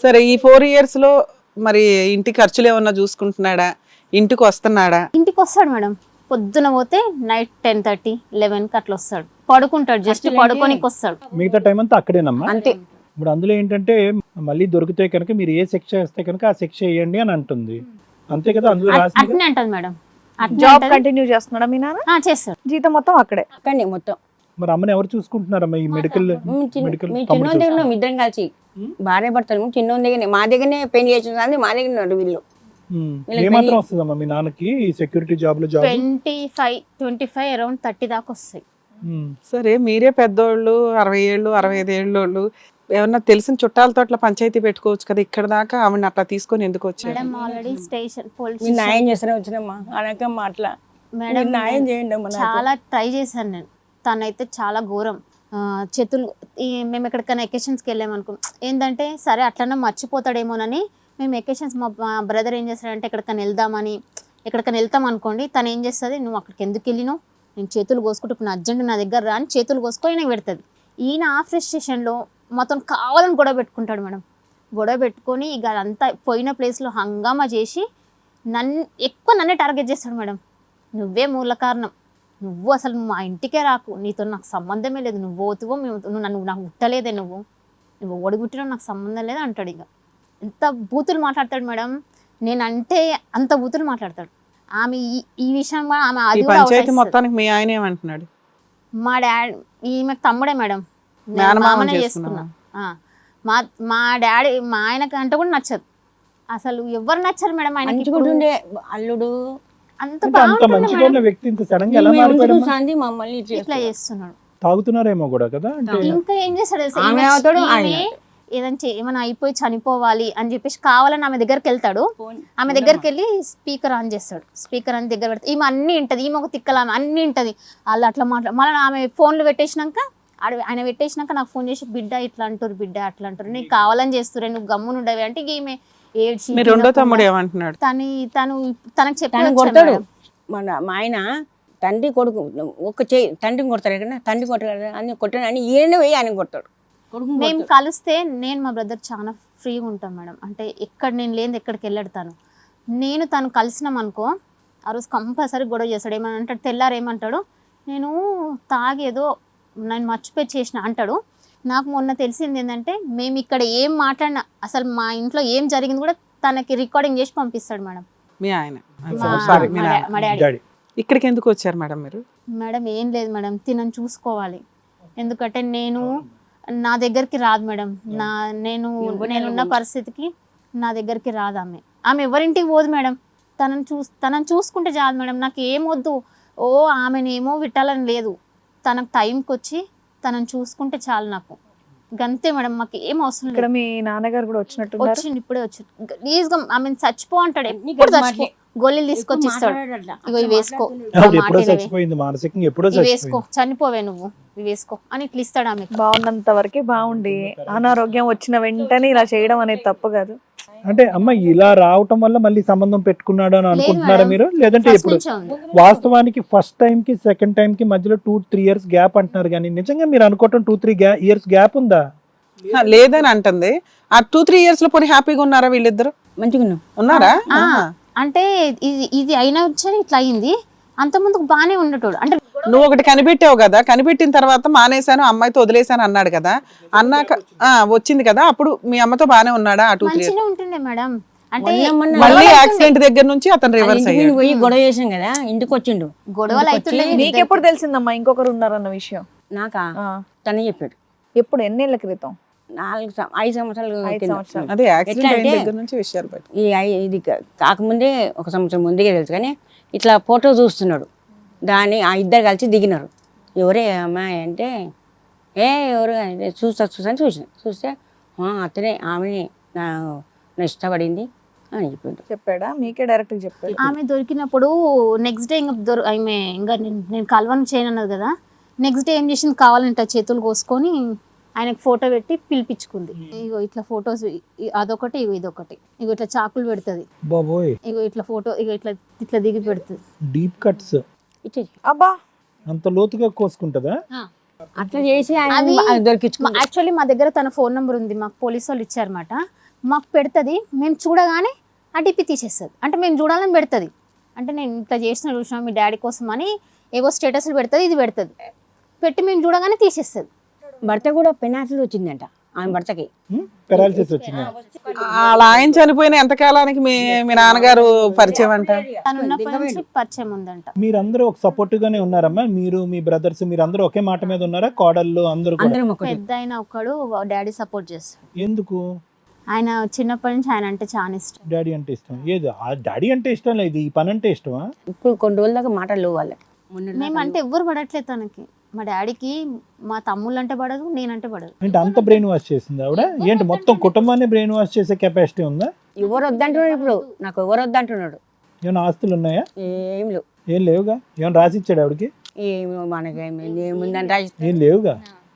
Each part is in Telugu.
సరే ఈ 4 years లో మరి ఇంటి ఖర్చులు ఏమన్నా చూసుకుంటున్నాడా, ఇంటికి వస్తున్నాడా? ఇంటికి వస్తాడు మేడం, పొద్దున పోతే నైట్ 10:30, 11కి అట్లా వస్తాడు. పడుకుంటాడు, జస్ట్ పడుకోనికి వస్తాడు. మిగతా టైం అంతా అక్కడేనమ్మా. అంతే. ఇప్పుడు అందులో ఏంటంటే మళ్ళీ దొరికితే కనుక మీరు ఏ శిక్ష వేస్తే కనుక ఆ శిక్ష వేయండి అని అంటుంది, అంతే కదా? అందులో రాసింది అట్నే అంటది మేడం. జాబ్ కంటిన్యూ చేస్తున్నాడా మీ నాన్న? చేస్తాడు. జీతం మొత్తం అక్కడే. అక్కడనే మొత్తం. మరి అమ్మని ఎవరు చూసుకుంటున్నారమ్మా ఈ మెడికల్ చిన్న దగ్గర ఇద్దరం కలిసి భార్య భర్తలు చిన్న దగ్గరనే, మా దగ్గరనే పెళ్లి చేసిన మా దగ్గర ఉన్నారు వీళ్ళు. ఏమాత్రం వస్తుందమ్మా మీ నాన్నకి ఈ సెక్యూరిటీ జాబ్ లో? జాబ్ 25 అరౌండ్ 30 దాకా వస్తాయి. సరే మీరే పెద్దోళ్ళు, 60 ఏళ్ళు 65 ఏళ్ళు, ఏమన్నా తెలిసిన చుట్టాలతో అట్లా పంచాయతీ పెట్టుకోవచ్చు కదా. ఇక్కడ దాకా ఆవిడ అట్లా తీసుకొని ఎందుకు వచ్చారు? మేడం ఆల్రెడీ స్టేషన్ పోలీస్ మీరు న్యాయం చేస్తూనే వచ్చినమ్మా అనకమ్మా అట్లా. మేడం న్యాయం చేయండి అమ్మా. చాలా ట్రై చేశాను నేను, తనైతే చాలా ఘోరం. చేతులు మేము ఎక్కడికైనా ఎకేషన్స్కి వెళ్ళామనుకో, ఏంటంటే సరే అట్లనే మర్చిపోతాడేమోనని మేము ఎకేషన్స్, మా బ్రదర్ ఏం చేస్తాడంటే ఎక్కడికైనా వెళ్తాం అనుకోండి, తను ఏం చేస్తుంది, నువ్వు అక్కడికి ఎందుకు వెళ్ళినావు, నేను చేతులు కోసుకుంటూ ఇప్పుడు నా అర్జెంట్ నా దగ్గర రా అని చేతులు కోసుకొని ఈయన పెడుతుంది. ఈయన ఆ ఫ్రస్ట్రేషన్లో మొత్తం కావాలని గొడవ పెట్టుకుంటాడు మేడం. గొడవ పెట్టుకొని ఇక అదంతా పోయిన ప్లేస్లో హంగామా చేసి నన్నే టార్గెట్ చేస్తాడు మేడం. నువ్వే మూల కారణం, నువ్వు అసలు మా ఇంటికే రాకు, నీతో నాకు సంబంధమే లేదు, నువ్వు పోతువో నువ్వు నాకు పుట్టలేదే, నువ్వు ఒడిగుట్టినా నాకు సంబంధం లేదు అంటాడు. ఇక ఎంత బూతులు మాట్లాడతాడు మేడం, నేనంటే అంత బూతులు మాట్లాడతాడు. ఆమె ఈ విషయం ఆమె అది పంచాయతీ మొత్తానికి మీ ఆయన ఏమంటున్నాడు? మా డాడీ ఈమె తమ్ముడే మేడం, మామనే చేసుకున్నా. మా డాడీ మా ఆయనకి అంటే కూడా నచ్చదు అసలు, ఎవరు నచ్చరు మేడం ఆయనకి. అల్లుడు అంత మంచిగా ఉన్న వ్యక్తి ఇంత సడన్ గా ఎలా మారిపోయాడు? మమ్మల్ని ఇట్లా చేస్తున్నాడు. తాగుతున్నారేమో కూడా కదా. అంటే ఇంకా ఏం చేస్తాడు, ఏమైనా అయిపోయి చనిపోవాలి అని చెప్పేసి కావాలని ఆమె దగ్గరికి వెళ్తాడు. ఆమె దగ్గరికి వెళ్ళి స్పీకర్ ఆన్ చేస్తాడు. స్పీకర్ అని దగ్గర పెడతాడు. ఈమె అన్ని ఉంటది, ఈమె ఒక తిక్కల ఆమె అన్ని ఉంటది. వాళ్ళు అట్లా మళ్ళీ ఆమె ఫోన్లు పెట్టేసినాక ఆయన పెట్టేసినాక నాకు ఫోన్ చేసి, బిడ్డ ఇట్లా అంటారు, బిడ్డ అట్లా అంటారు, నీకు కావాలని చేస్తురే, నువ్వు గమ్మున ఉండవి అంటే ఈమె ఏడ్చి. మీ రెండో తమ్ముడు ఏమంటున్నాడు? తనకు చెప్పి కొడతాడు. మా ఆయన తండ్రి కొడుకు ఒక చేయి తండ్రిని కొడతాడు కదా, తండ్రి కొట్టాడు అని కొట్టాడు అని ఈయన పోయి ఆయన కొడతాడు. మేము కలిస్తే నేను మా బ్రదర్ చాలా ఫ్రీగా ఉంటాం మేడం. అంటే ఎక్కడ నేను లేని ఎక్కడికి వెళ్ళాడుతాను. నేను తను కలిసినాం అనుకో, ఆ రోజు కంపల్సరీ గొడవ చేస్తాడు. ఏమని అంటాడు, తెల్లారు ఏమంటాడు, నేను తాగేదో నేను మర్చిపోయి చేసిన అంటాడు. నాకు మొన్న తెలిసింది ఏంటంటే, మేము ఇక్కడ ఏం మాట్లాడినా అసలు మా ఇంట్లో ఏం జరిగింది కూడా తనకి రికార్డింగ్ చేసి పంపిస్తాడు మేడం. మీ ఆయన మా డాడీ. ఇక్కడికి ఎందుకు వచ్చారు మేడం మీరు? మేడం ఏం లేదు మేడం, తినని చూసుకోవాలి. ఎందుకంటే నా దగ్గరికి రాదు మేడం. నేనున్న పరిస్థితికి నా దగ్గరికి రాదు ఆమె ఎవరింటికి పోదు మేడం. తనని చూసుకుంటే చాలు మేడం, నాకు ఏం వద్దు. ఆమెనేమో విట్టాలని లేదు, తనకు టైంకి వచ్చి తనని చూసుకుంటే చాలు నాకు, గంతే మేడం. మాకు ఏం అవసరం లేదు. మీ నాన్నగారు కూడా వచ్చింది, ఇప్పుడే వచ్చి ప్లీజ్గా ఆమె చచ్చిపో అంటాడు. ఎప్పుడు చచ్చిపో, గోళీలు తీసుకొచ్చి ఇస్తాడు, ఇగో ఇవి వేసుకో, వేసుకో, చనిపోవే నువ్వు, ఇవి వేసుకో అని ఇట్లా ఇస్తాడు. ఆమె బాగున్నంత వరకే బాగుండి అనారోగ్యం వచ్చిన వెంటనే ఇలా చేయడం అనేది తప్పు కాదు. అంటే అమ్మ ఇలా రావటం వల్ల మళ్ళీ సంబంధం పెట్టుకున్నాడు అని అనుకుంటున్నారా మీరు? లేదంటే ఇప్పుడు వాస్తవానికి ఫస్ట్ టైం కి సెకండ్ టైం కి మధ్యలో 2-3 years గ్యాప్ అంటున్నారు, కానీ నిజంగా మీరు అనుకోవటం 2-3 years గ్యాప్ ఉందా? లేదని అంటుంది. ఆ 2-3 years లో పోనీ హ్యాపీగా ఉన్నారా వీళ్ళిద్దరు? మంచిగా ఉన్నారా? అంటే ఇది అయినా వచ్చారు ఇట్లా అయింది, అంత ముందుకు బానే ఉండేటోడు. అంటే నువ్వు ఒకటి కనిపెట్టావు కదా, కనిపెట్టిన తర్వాత మానేశాను అమ్మాయితో వదిలేశాను అన్నాడు కదా, అన్నాక వచ్చింది కదా, అప్పుడు మీ అమ్మతో బానే ఉన్నాడా? ఆ 2-3 years ఉంటుండే మేడం. అంటే మళ్ళీ యాక్సిడెంట్ దగ్గర నుంచి అతను రివర్స్ అయ్యాడు. పోయి గొడవ చేసాం కదా, ఇంటికి వచ్చిండు. గొడవలు అవుతుండే. నీకెప్పుడు తెలిసిందమ్మా ఇంకొకరు ఉన్నారన్న విషయం? నాకా తనే చెప్పాడు. ఎప్పుడు, ఎన్నేళ్ల క్రితం? 5 సంవత్సరాలు. అదే యాక్సిడెంట్ అయిన దగ్గర నుంచి విషయాలు బయట. ఇది కాకముందే 1 సంవత్సరం ముందుగా తెలుసు, కానీ ఇట్లా ఫోటో చూస్తున్నాడు. దాన్ని ఆ ఇద్దరు కలిసి దిగినారు. ఎవరే అమ్మాయి అంటే, ఎవరు చూసాను చూస్తే అతనే ఆమె నా ఇష్టపడింది అని చెప్పాడా? మీకే డైరెక్ట్ చెప్పాడు? ఆమె దొరికినప్పుడు నెక్స్ట్ డే ఇంకా నేను కలవను చేయను అన్నది కదా, నెక్స్ట్ డే ఏం చేసింది, కావాలంటే చేతులు కోసుకొని ఆయనకు ఫోటో పెట్టి పిలిపించుకుంది. ఇగో ఇట్లా ఫొటోస్, అదొకటి ఇగో ఇదొకటి, ఇగో ఇట్లా చాకులు పెడుతుంది, ఇగో ఇట్లా ఫోటో, ఇగో ఇట్లా దిగి పెడుతుంది. డీప్ కట్స్ అబ్బా, అంత లోతుగా కోసుకుంటదా? అట్లా చేసి యాక్చువల్లీ మా దగ్గర తన ఫోన్ నెంబర్ ఉంది, మాకు పోలీసు వాళ్ళు ఇచ్చారన్నమాట. మాకు పెడుతుంది, మేము చూడగానే ఆ డిపి తీసేస్తుంది. అంటే మేము చూడాలని పెడుతుంది, అంటే నేను ఇట్లా చూసినా మీ డాడీ కోసం అని ఏవో స్టేటస్లు పెడుతుంది, ఇది పెడుతుంది, పెట్టి మేము చూడగానే తీసేస్తుంది. భర్త కూడా పెనాసిల్ వచ్చిందంట ఆమె భర్తకి. పెరాలసిస్ వచ్చింది. అలా ఆయన చనిపోయిన ఎంతకాలానికి మీ మీ నాన్నగారు పరిచయం అంట? తను ఉన్నప్పటి నుంచి పరిచయం ఉందంట. మీరందరూ ఒక సపోర్ట్ గానే ఉన్నారమ్మా? మీరు మీ బ్రదర్స్ మీరందరూ ఒకే మాట మీద ఉన్నారా? కోడళ్ళు అందరూ కూడా? అందరం ఒకటి. పెద్ద అయిన ఒక్కడు డాడీ సపోర్ట్ చేస్తాడు. ఎందుకు? ఆయన చిన్నప్పటి నుంచి ఆయన అంటే చాలా ఇష్టం. డాడీ అంటే ఇష్టం? ఏది ఆ డాడీ అంటే ఇష్టం లేదు, ఈ పని అంటే ఇష్టమా? ఇప్పుడు కొన్ని రోజుల దాకా మాటలు వాళ్ళకి. మేమంటే ఎవ్వరు పడట్లేదు తనకి. మా డాడీకి మా తమ్ముళ్ళు అంటే పడదు, నేనంటే పడదు. అంటే అంత బ్రెయిన్ వాష్ చేసింది ఆవిడ? ఏంటి మొత్తం కుటుంబాన్ని బ్రెయిన్ వాష్ చేసే కెపాసిటీ ఉందా? ఎవరు వద్దంటున్నాడు ఇప్పుడు, నాకు ఎవరు వద్దంటున్నాడు. ఏమైనా ఆస్తులు ఉన్నాయా? ఏం లేవు. ఏం లేవుగా? ఏమైనా రాసిచ్చాడు ఆవిడకి? ఏమో మనకేముందంటే ఏం లేవుగా.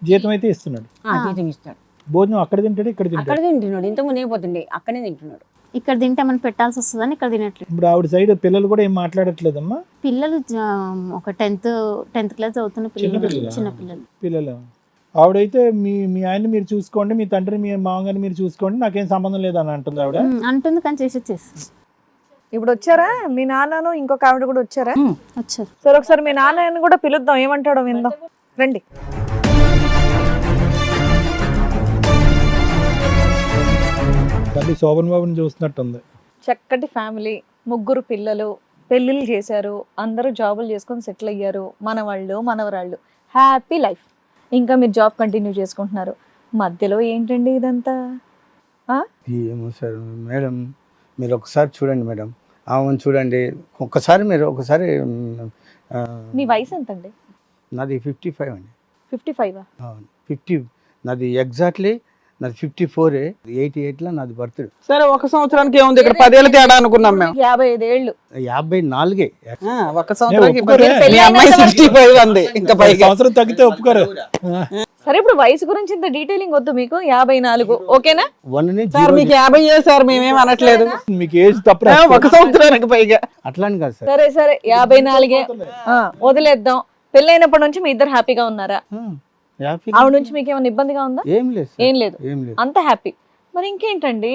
జీతం అయితే ఇస్తున్నాడు, జీతం ఇస్తాడు. భోజనం అక్కడ తింటాడు, ఇక్కడ అక్కడ తింటాడు. తింటున్నాడు, ఇంతకుముందు ఏమైపోతుండే అక్కడే తింటున్నాడు. ఇక్కడ తింటే మనం పెట్టాల్సి వస్తుందని ఇక్కడ తినట్లేదు. ఇప్పుడు ఆవిడ సైడ్ పిల్లలు కూడా ఏం మాట్లాడట్లేదమ్మా? పిల్లలు ఒక 10th క్లాస్ చదువుతున్న పిల్లలు, చిన్న పిల్లలు. పిల్లలు ఆవిడైతే మీ ఆయన మీరు చూసుకోండి, మీ తండ్రి మీ మామగారిని మీరు చూసుకోండి, నాకేం సంబంధం లేదని అంటుంది ఆవిడ. అంటుంది కానీ చేస్తుంది. ఇప్పుడు వచ్చారా మీ నాన్నను ఇంకొక ఆవిడ కూడా వచ్చారా? వచ్చారు. సరే ఒకసారి మీ నాన్నని కూడా పిలుద్దాం, ఏమంటాడో విందాం, రండి. తల్లి శోభన్ బాబుని చూస్తున్నట్టుంది. చక్కటి ఫ్యామిలీ, 3 పిల్లలు, పెళ్ళిళ్ళు చేశారు, అందరూ జాబులు చేసుకొని సెటిల్ అయ్యారు, మనవాళ్ళు మనవరాళ్ళు, హ్యాపీ లైఫ్. ఇంకా మీరు జాబ్ కంటిన్యూ చేసుకుంటున్నారు. మధ్యలో ఏంటండి ఇదంతా? ఏమో సార్ మేడం, మీరు ఒకసారి చూడండి మేడం, ఆమెను చూడండి ఒక్కసారి, మీరు ఒకసారి. మీ వయసు ఎంతండి? నాది 55 అండి. 55? 50 నాది ఎగ్జాక్ట్లీ. నాది 54, 88లో నాది బర్త్డే. సరే, ఒక సంవత్సరానికి ఏముంది, ఇక్కడ 10 ఏళ్ళ తేడా అనుకున్నాం మేము. 55 ఏళ్ళు. 54. ఒక సంవత్సరానికి ఒప్పుకోరే? మీ అమ్మాయి 65 అంది, ఇంకా పైగా సంవత్సరం తగ్గితే ఒప్పుకోరు. సరే ఇప్పుడు వయసు గురించి ఇంత డీటెయిలింగ్ వద్దు మీకు. 54 ఓకేనా? సార్ మీకు 50 సార్, మేమేం అనట్లేదు. మీకు ఏజ్ తప్ప ఒక సంవత్సరానికి పైగా అట్లా అని కాదు సార్. సరే సరే 54 వదిలేద్దాం. పెళ్ళైనప్పటి నుంచి మీ ఇద్దరు హ్యాపీగా ఉన్నారా? ఆవిడ నుంచి మీకు ఏమైనా ఇబ్బందిగా ఉందా? ఏం లేదు ఏం లేదు, అంత హ్యాపీ. మరి ఇంకేంటండి,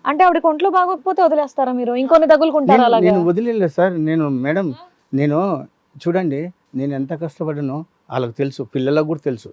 అంటే ఆవిడకి ఒంట్లో బాగోకపోతే వదిలేస్తారా మీరు? ఇంకొన్ని తగులుకుంటారా అలాగే? నేను వదిలేదు సార్. నేను మేడం, నేను చూడండి, నేను ఎంత కష్టపడ్డానో వాళ్ళకి తెలుసు, పిల్లలకు కూడా తెలుసు.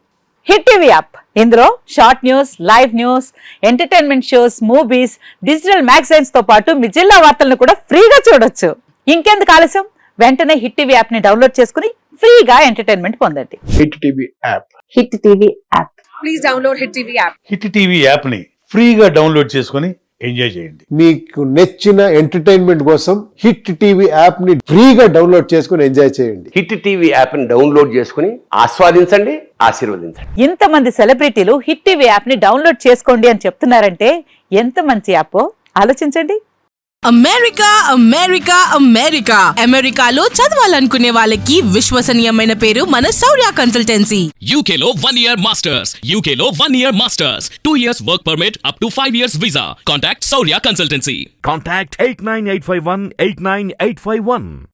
హిట్ టీవీ యాప్, ఇందులో short news, live news, entertainment shows, movies, digital magazines తో పాటు మీ జిల్లా వార్తలను కూడా ఫ్రీగా చూడొచ్చు. ఇంకెందుకు ఆలస్యం, వెంటనే హిట్ టీవీ యాప్ ని డౌన్లోడ్ చేసుకుని ఫ్రీగా ఎంటర్టైన్మెంట్ పొందండి. Hit TV app. Hit TV app. Please download hit TV app. Hit TV app ని ఫ్రీగా డౌన్లోడ్ చేసుకొని ఎంజాయ్ చేయండి. మీకు నచ్చిన ఎంటర్టైన్మెంట్ కోసం హిట్ టీవీ యాప్ ని ఫ్రీగా డౌన్లోడ్ చేసుకుని ఎంజాయ్ చేయండి. హిట్ టీవీ యాప్ ని డౌన్లోడ్ చేసుకుని ఆస్వాదించండి, ఆశీర్వదించండి. ఇంతమంది సెలబ్రిటీలు హిట్ టీవీ యాప్ ని డౌన్లోడ్ చేసుకోండి అని చెప్తున్నారంటే ఎంత మంచి యాప్ ఆలోచించండి. అమెరికా అమెరికా అమెరికా అమెరికాలో చదవాలనుకునే వాళ్ళకి విశ్వసనీయమైన పేరు మన శౌర్య కన్సల్టెన్సీ. UKలో 1 year masters. UKలో 1 year masters. 2 years work permit up to 5 years visa. Contact Saurya Consultancy. Contact 89851 89851.